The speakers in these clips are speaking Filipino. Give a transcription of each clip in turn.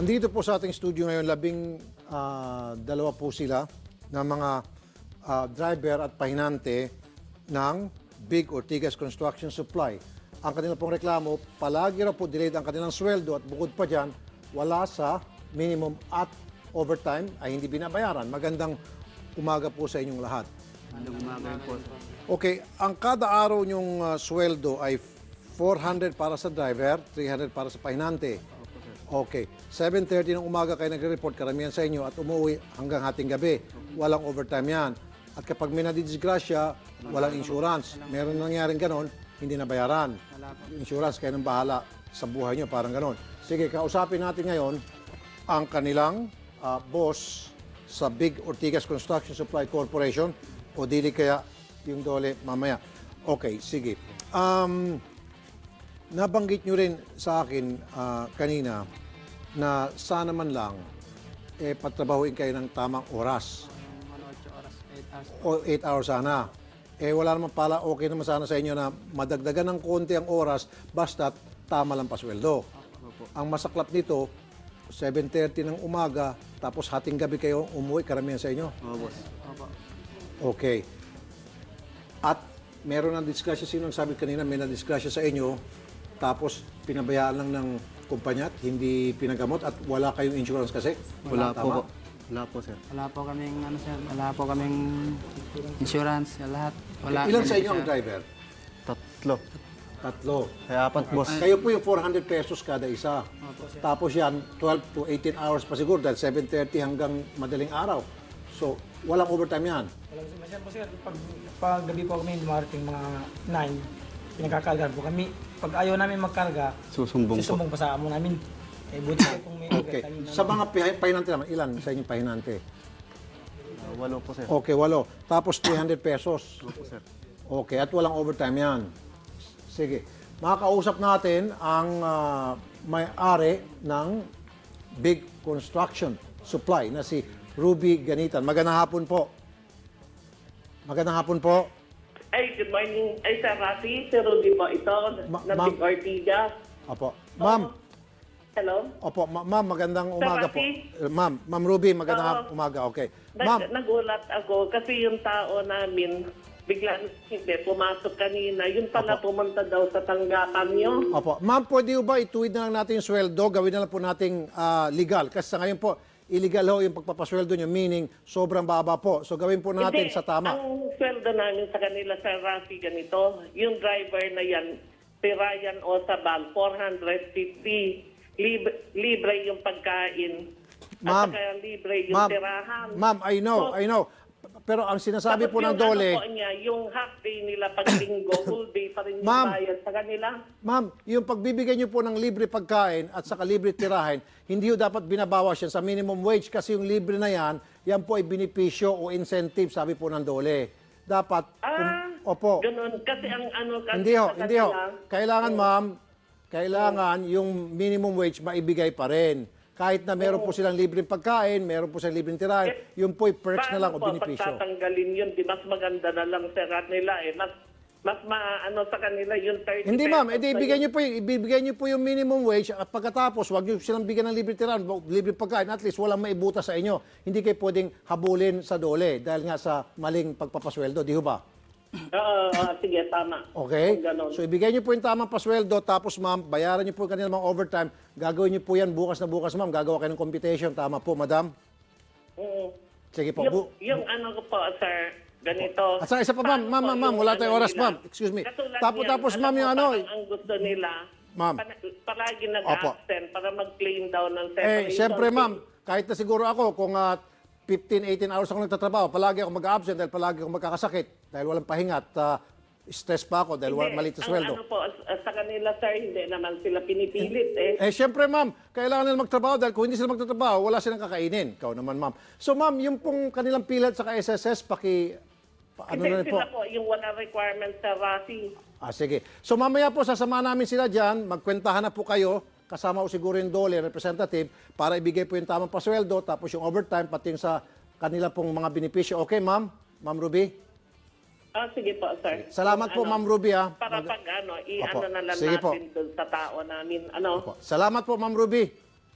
Andito po sa ating studio ngayon, dalawa po sila na mga driver at pahinante ng Big Ortigas Construction Supply. Ang kanila pong reklamo, palagi raw po delayed ang kanilang sweldo at bukod pa dyan, wala sa minimum at overtime ay hindi binabayaran. Magandang umaga po sa inyong lahat. Magandang umaga po. Okay, ang kada araw nyong sweldo ay 400 para sa driver, 300 para sa pahinante. Okay, 7:30 ng umaga kayo nagre-report karamihan sa inyo at umuwi hanggang hating gabi. Walang overtime yan. At kapag may nadidisgrasya, walang insurance. Meron nangyaring ganon, hindi nabayaran. Insurance, kayo nang bahala sa buhay nyo, parang ganon. Sige, kausapin natin ngayon ang kanilang boss sa Big Ortigas Construction Supply Corporation o dili kaya yung dole mamaya. Okay, sige. Nabanggit nyo rin sa akin kanina na sana man lang patrabahuin kayo ng tamang oras. 8 oras, 8 hours. O 8 hours sana. Wala naman pala, okay naman sana sa inyo na madagdagan ng konti ang oras basta tama lang pasweldo. Ang masaklap nito, 7:30 ng umaga, tapos hating gabi kayo umuwi, karamihan sa inyo. Boss. Opo. Okay. At meron ng disgrasya, sino ang sabi kanina, may na-disgrasya sa inyo, tapos pinabayaan lang ng kumpanya at hindi pinagamot at wala kayong insurance kasi? Wala Tama? po. Wala po, sir. Wala po kaming, sir, wala po kaming insurance, lahat. Wala. Ilan sa inyo ang driver? Tatlo. Tatlo. Kaya apat, boss. Kayo po yung 400 pesos kada isa. Tapos yan, 12 to 18 hours pa siguro dahil 7:30 hanggang madaling araw. So, walang overtime yan. Masyadong po sir, pag gabi po kami dumarating mga 9, pinagkakalgahan po kami. Pag ayaw namin magkarga, Susumbong po. susumbong pa sa amo namin. Buti po kung may Okay. overtime namin. Sa mga pahinante naman, ilan sa inyong pahinante? 8 po, sir. Okay, 8. Tapos 300 pesos. Opo, sir. Okay, at walang overtime yan. Sige. Makakausap natin ang may-ari ng Big Construction Supply na si Ruby Ganitan. Magandang hapon po. Magandang hapon po. Ay, good morning. Ay, Sir Rafi, si Rudy po ito, ng Ma'am. Big Ortigas. Opo. Ma'am, Hello? opo, ma'am, magandang umaga po. Rafi? Ma'am Ruby, magandang umaga. Okay. Ma'am, Nagulat ako kasi yung tao namin, bigla hindi, pumasok kanina. Yun pala pumunta daw sa tanggapan nyo. opo. Ma'am, pwede ba ituwid na lang natin yung sweldo, gawin na lang po nating legal. Kasi sa ngayon po, illegal ho yung pagpapasweldo nyo, meaning sobrang baba po. So gawin po natin Hindi, sa tama. ang sweldo namin sa kanila, Sir Rafi, ganito. Yung driver na yan, si Ryan Osabal, 450. Libre yung pagkain. Ma'am, At saka libre yung tirahan. Ma'am, I know, So, I know. Pero ang sinasabi tapos po ng yung dole, ano po niya, yung half day nila pag linggo, full day pa rin yung Ma'am. bayad sa kanila. ma'am, yung pagbibigay nyo po ng libre pagkain at saka libre tirahin, hindi ho dapat binabawas yan sa minimum wage kasi yung libre na yan po ay benepisyo o incentive, sabi po ng dole. Dapat, opo. Ganun. Kasi ang ano kasi Hindi ho, sa hindi ho. kanila, Kailangan, ma'am, kailangan yung minimum wage maibigay pa rin. Kahit na meron po silang libreng pagkain, meron po silang libreng tirahin, yun po ay perks na lang o paano po benepisyo. pagtatanggalin yun? Di mas maganda na lang sa nila eh. Mas maano sa kanila yung 30 Hindi ma'am, pesos na ibibigay niyo po yung minimum wage at pagkatapos wag niyo silang bigyan ng libre tirahan, libre pagkain, at least walang maibuta sa inyo. Hindi kayo pwedeng habulin sa dole dahil nga sa maling pagpapasweldo, di ho ba? sige, tama. Okay? Kung ganon. So ibigay niyo po yung tamang pasweldo, tapos ma'am, bayaran niyo po yung kanilang mga overtime. Gagawin niyo po yan bukas na bukas, ma'am. Gagawa kayo ng computation. Tama po, madam? Mm. Sige po. Yung ano ko po, sir, ganito. At saka isa pa, ma'am. Paano po Ma'am, yung wala ano tayong oras, nila? ma'am. Excuse me. Katulad Tapos, niyan, ma'am, yung mo, ano, parang ang gusto nila, Ma'am. palagi nag-absent para mag-claim daw ng separation. Siyempre, pay. ma'am, kahit na siguro ako, kung 15, 18 hours ako nagtatrabaho, palagi ako mag-absent dahil palagi ako magkakasakit dahil walang pahinga at stress pa ako dahil Hindi, maliit na ang sweldo. ano po, sa kanila, sir, hindi naman sila pinipilit eh. Siyempre, ma'am, kailangan nila magtrabaho dahil kung hindi sila magtatrabaho, wala silang kakainin. Ikaw naman, ma'am. So, ma'am, yung pong kanilang pilat sa SSS, ano Hindi na rin po? sila po, yung wala requirement sa RASI. Sige. So, mamaya po, sasama namin sila dyan. Magkwentahan na po kayo. Kasama ko siguro yung dole, representative, para ibigay po yung tamang pasweldo, tapos yung overtime, pati yung sa kanila pong mga benepisyo. Okay, ma'am? Ma'am Ruby? Sige po, sir. Salamat po, Ma'am Ruby. Para pag ano, i-ano Opo. na lang Sige po. natin doon sa tao namin. Ano? Salamat po, Ma'am Ruby.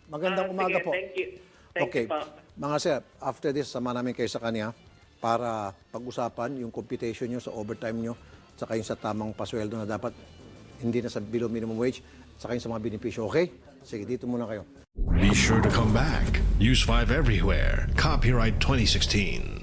Magandang umaga sige, po. Thank you. Thank Okay. you po. Mga sir, after this, sama namin kayo sa kanya para pag-usapan yung computation nyo sa overtime nyo, saka yung sa tamang pasweldo na dapat hindi na sa below minimum wage, saka yung sa mga benepisyo. Okay? Sige, dito muna kayo. Be sure to come back. Use 5 everywhere. Copyright 2016.